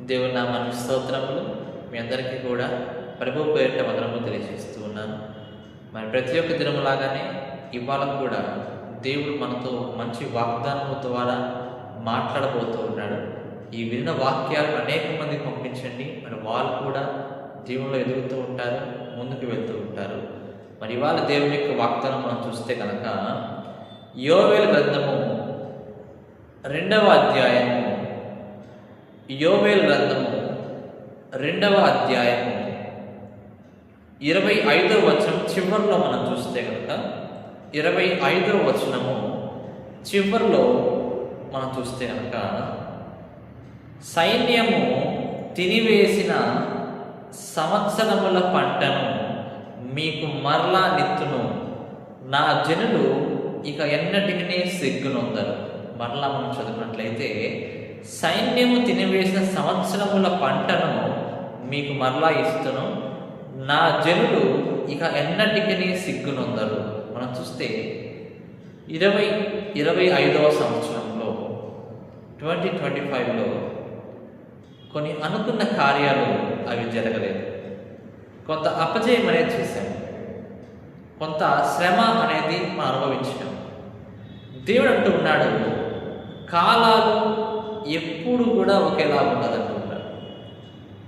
దేవుని నామానికి స్తోత్రములు. మీ అందరికీ కూడా ప్రభు పేరిట వందనములు తెలియజేస్తూ ఉన్నాను. మరి ప్రతి ఒక్క దినము లాగానే ఇవాళ కూడా దేవుడు మనతో మంచి వాగ్దానము ద్వారా మాట్లాడబోతూ ఉన్నాడు. ఈ విన్న వాక్యాలు అనేక మందికి పంపించండి. మరి వాళ్ళు కూడా జీవనంలో ఎదుగుతూ ఉంటారు, ముందుకు వెళ్తూ ఉంటారు. మరి ఇవాళ దేవుని యొక్క వాగ్దానం మనం చూస్తే కనుక యోవేలు గ్రంథము 2వ అధ్యాయము, యోవేలు గ్రంథము 2వ అధ్యాయము 25వ వచనం చివరిలో మనం చూస్తే కనుక 25వ వచనము చివరిలో మనం చూస్తే కనుక సైన్యము తినివేసిన సంవత్సరముల పంటను మీకు మరలా నిత్తును, నా జనులు ఇక ఎన్నటికీ సిగ్గునొందరు. మరలా మనం చదువుకున్నట్లయితే సైన్యము తినివేసిన సంవత్సరముల పంటను మీకు మరలా ఇస్తును, నా జనులు ఇక ఎన్నటికీ సిగ్గునొందరు. మనం చూస్తే 25వ సంవత్సరంలో 2025లో కొన్ని అనుకున్న కార్యాలు అవి జరగలేదు. కొంత అపజయం అనేది చూసాం, కొంత శ్రమ అనేది మనం అనుభవించాం. దేవుడు అంటూ ఉన్నాడు, కాలాలు ఎప్పుడు కూడా ఒకేలా ఉండదంటూ ఉన్నాడు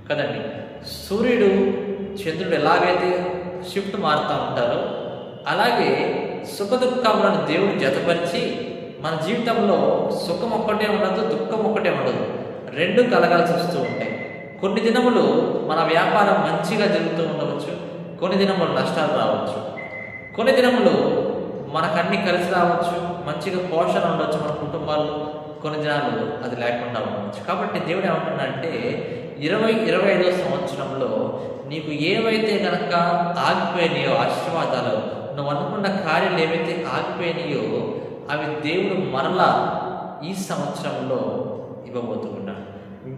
కదండి. సూర్యుడు చంద్రుడు ఎలాగైతే షిఫ్ట్ మారుతూ ఉంటారో అలాగే సుఖదుఖములను దేవుడు జతపరిచి మన జీవితంలో సుఖం ఒక్కటే ఉండదు, దుఃఖం ఒక్కటే ఉండదు, రెండు కలగాల్సి వస్తూ ఉంటాయి. కొన్ని దినములు మన వ్యాపారం మంచిగా జరుగుతూ ఉండవచ్చు, కొన్ని దినములు నష్టాలు రావచ్చు, కొన్ని దినములు మనకు అన్ని కలిసి రావచ్చు, మంచిగా పోషణ ఉండవచ్చు మన కుటుంబాల్లో, కొన్ని దినాలు అది లేకుండా ఉండవచ్చు. కాబట్టి దేవుడు ఏమంటున్నాడంటే 25వ సంవత్సరంలో నీకు ఏవైతే కనుక ఆగిపోయినాయో ఆశీర్వాదాలు, నువ్వు అనుకున్న కార్యాలు ఏవైతే ఆగిపోయినాయో అవి దేవుడు మరలా ఈ సంవత్సరంలో ఇవ్వబోతూ ఉన్నాడు.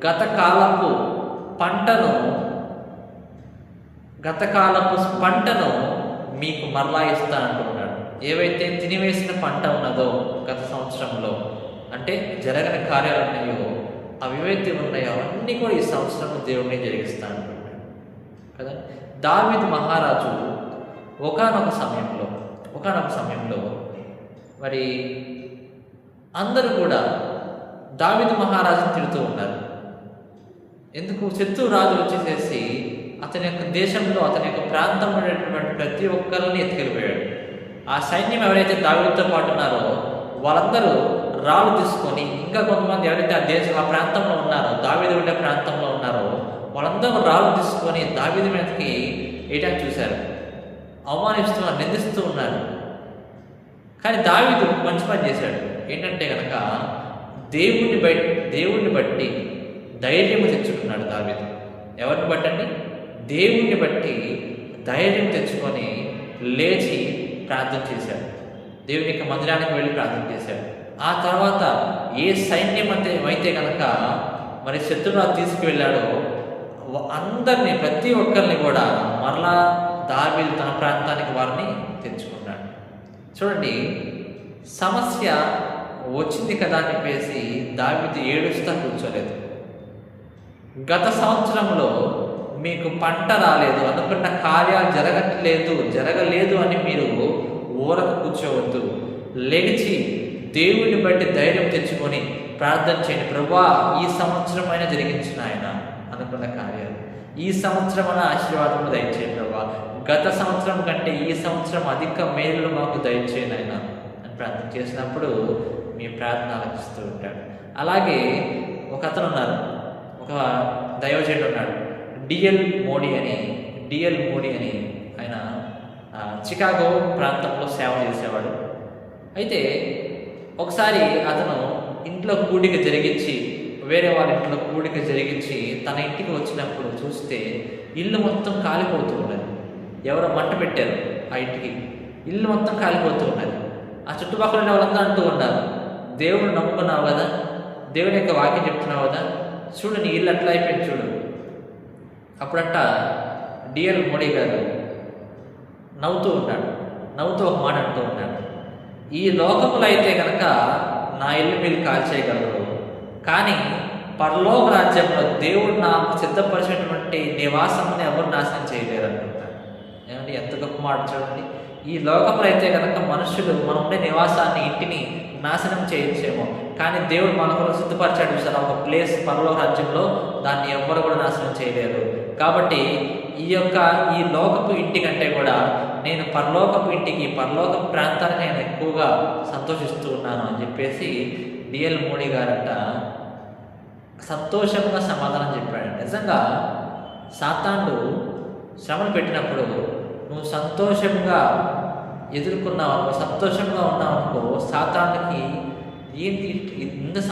గత కాలపు పంటను మీకు మరలా ఇస్తా అంటున్నాడు. ఏవైతే తినివేసిన పంట ఉన్నదో గత సంవత్సరంలో, అంటే జరగని కార్యాలు ఉన్నాయో అవి ఏవైతే ఉన్నాయో అవన్నీ కూడా ఈ సంవత్సరం దేవుడిని జరిగిస్తా అంటున్నాడు కదా. దావీదు మహారాజు ఒకానొక సమయంలో మరి అందరూ కూడా దావీదు మహారాజుని తిడుతూ ఉన్నారు. ఎందుకు? శత్రు రాజు వచ్చేసేసి అతని యొక్క దేశంలో, అతని యొక్క ప్రాంతంలో ఉండేటువంటి ప్రతి ఒక్కరిని ఎత్తుకెళ్ళిపోయాడు. ఆ సైన్యం ఎవరైతే దావీదుతో పాటు ఉన్నారో వాళ్ళందరూ రాళ్ళు తీసుకొని, ఇంకా కొంతమంది ఎవరైతే ఆ ప్రాంతంలో ఉన్నారో, దావీదు ఉండే ప్రాంతంలో ఉన్నారో వాళ్ళందరూ రాళ్ళు తీసుకొని దావీదు మీదకి వేయడానికి చూశారు, అవమానిస్తున్నారు, నిందిస్తూ ఉన్నారు. కానీ దావీదు మంచి పని చేశాడు. ఏంటంటే కనుక దేవుణ్ణి బట్టి ధైర్యం తెచ్చుకున్నాడు దావీదు. ఎవరిని బట్టండి? దేవుణ్ణి బట్టి ధైర్యం తెచ్చుకొని లేచి ప్రార్థన చేశాడు. దేవుని యొక్క మందిరానికి వెళ్ళి ప్రార్థన చేశాడు. ఆ తర్వాత ఏ సైన్యం అయితే కనుక మరి శత్రురాజు తీసుకువెళ్ళాడో అందరినీ, ప్రతి ఒక్కరిని కూడా మరలా దావీదు తన ప్రాంతానికి వారిని తెచ్చుకున్నాడు. చూడండి, సమస్య వచ్చింది కదా అని చెప్పేసి దావీదు ఏడుస్తా కూర్చోలేదు. గత సంవత్సరంలో మీకు పంట రాలేదు, అనుకున్న కార్యాలు జరగలేదు అని మీరు ఊరకు కూర్చోవద్దు. లేచి దేవుడిని బట్టి ధైర్యం తెచ్చుకొని ప్రార్థన చేయండి. ప్రభువా, ఈ సంవత్సరం అయినా జరిగించిన ఆయన అనుకున్న కార్యాలు, ఈ సంవత్సరం అయినా ఆశీర్వాదం దయచేయండి ప్రభువా, గత సంవత్సరం కంటే ఈ సంవత్సరం అధిక మేలు మాకు దయచేయండి ఆయన అని ప్రార్థన చేసినప్పుడు మీ ప్రార్థన ఆలకిస్తూ ఉంటాడు. అలాగే ఒక అతను ఉన్నారు, ఒక దైవజనుడు ఉన్నాడు, డిఎల్ మోడీ అని. ఆయన చికాగో ప్రాంతంలో సేవ చేసేవాడు. అయితే ఒకసారి అతను ఇంట్లో కూడిక జరిగించి, వేరే వాళ్ళ ఇంట్లో కూడిక జరిగించి తన ఇంటికి వచ్చినప్పుడు చూస్తే ఇల్లు మొత్తం కాలిపోతూ ఉన్నది. ఎవరో మంట పెట్టారు ఆ ఇంటికి, ఇల్లు మొత్తం కాలిపోతూ ఉన్నది. ఆ చుట్టుపక్కల ఉన్న వాళ్ళందరూ అంటూ ఉన్నారు, దేవుడు నమ్ముకున్నావు కదా, దేవుని యొక్క వాక్యం చెప్తున్నావు కదా, చూడు నీ ఇల్లు అట్లా అయిపోయింది చూడు. అప్పుడంట డిఎల్ మోడీ గారు నవ్వుతూ ఒక మాట అంటూ ఉన్నాడు, ఈ లోకములో అయితే కనుక నా ఇల్లు మీరు కాల్చేయగలరు, కానీ పరలోక రాజ్యంలో దేవుడు నాకు సిద్ధపరిచినటువంటి నివాసముని ఎవరు నాశనం చేయలేరు అనుకుంటారు. ఏమంటే ఎంత గొప్ప మాట చూడండి. ఈ లోకంలో అయితే కనుక మనుషులు మనం ఉండే నివాసాన్ని, ఇంటిని నాశనం చేయొచ్చేమో, కానీ దేవుడు మన కొరకు సిద్ధపరిచాడు చూసారా ఒక ప్లేస్ పరలోక రాజ్యంలో, దాన్ని ఎవ్వరు కూడా నాశనం చేయలేరు. కాబట్టి ఈ లోకపు ఇంటి కంటే కూడా నేను పరలోకపు ఇంటికి, పరలోక ప్రాంతానికి నేను ఎక్కువగా సంతోషిస్తూ ఉన్నాను అని చెప్పేసి డిఎల్ మోడీ గారంట సంతోషంగా సమాధానం చెప్పాడు. నిజంగా సాతానుడు శ్రమలు పెట్టినప్పుడు నువ్వు సంతోషంగా ఎదుర్కొన్నావు, సంతోషంగా ఉన్నావు అనుకో, సాతానుకి ఏంటి ఇన్ని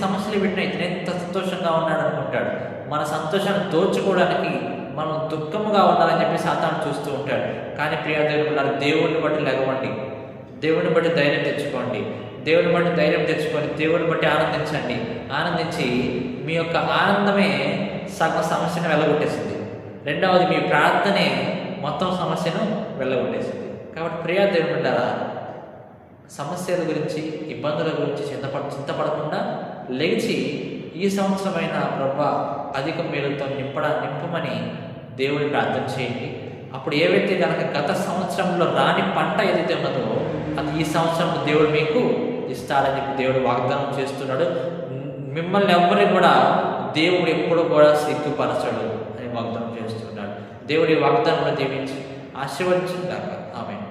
సమస్యలు పెట్టినా ఇతను ఎంత సంతోషంగా ఉన్నాడు అనుకుంటాడు. మన సంతోషాన్ని దోచుకోవడానికి మనం దుఃఖముగా ఉండాలని చెప్పి సాతాను చూస్తూ ఉంటాడు. కానీ ప్రియా దేవుడు దేవుడిని బట్టి లెగవండి, దేవుడిని బట్టి ధైర్యం తెచ్చుకోండి, దేవుడిని బట్టి ధైర్యం తెచ్చుకొని దేవుడిని బట్టి ఆనందించండి. ఆనందించి మీ యొక్క ఆనందమే సగం సమస్యను వెళ్ళగొట్టేసింది. రెండవది మీ ప్రార్థనే మొత్తం సమస్యను వెళ్ళగొట్టేసింది. కాబట్టి ప్రియా దేవుడు ఉంటారా, సమస్యల గురించి, ఇబ్బందుల గురించి చింతపడకుండా లేచి ఈ సంవత్సరమైన ప్రభా అధిక మేలుతో నింపమని దేవుని ప్రార్థన చేయండి. అప్పుడు ఏవైతే కనుక గత సంవత్సరంలో రాని పంట ఏదైతే ఉన్నదో అది ఈ సంవత్సరం దేవుడు మీకు ఇస్తారని చెప్పి దేవుడు వాగ్దానం చేస్తున్నాడు. మిమ్మల్ని ఎవ్వరి కూడా దేవుడు ఎప్పుడు కూడా సిగ్గుపరచడు అని వాగ్దానం చేస్తున్నాడు. దేవుడి వాగ్దానంలో దీవించి ఆశీర్వదించుగాక. ఆమేన్.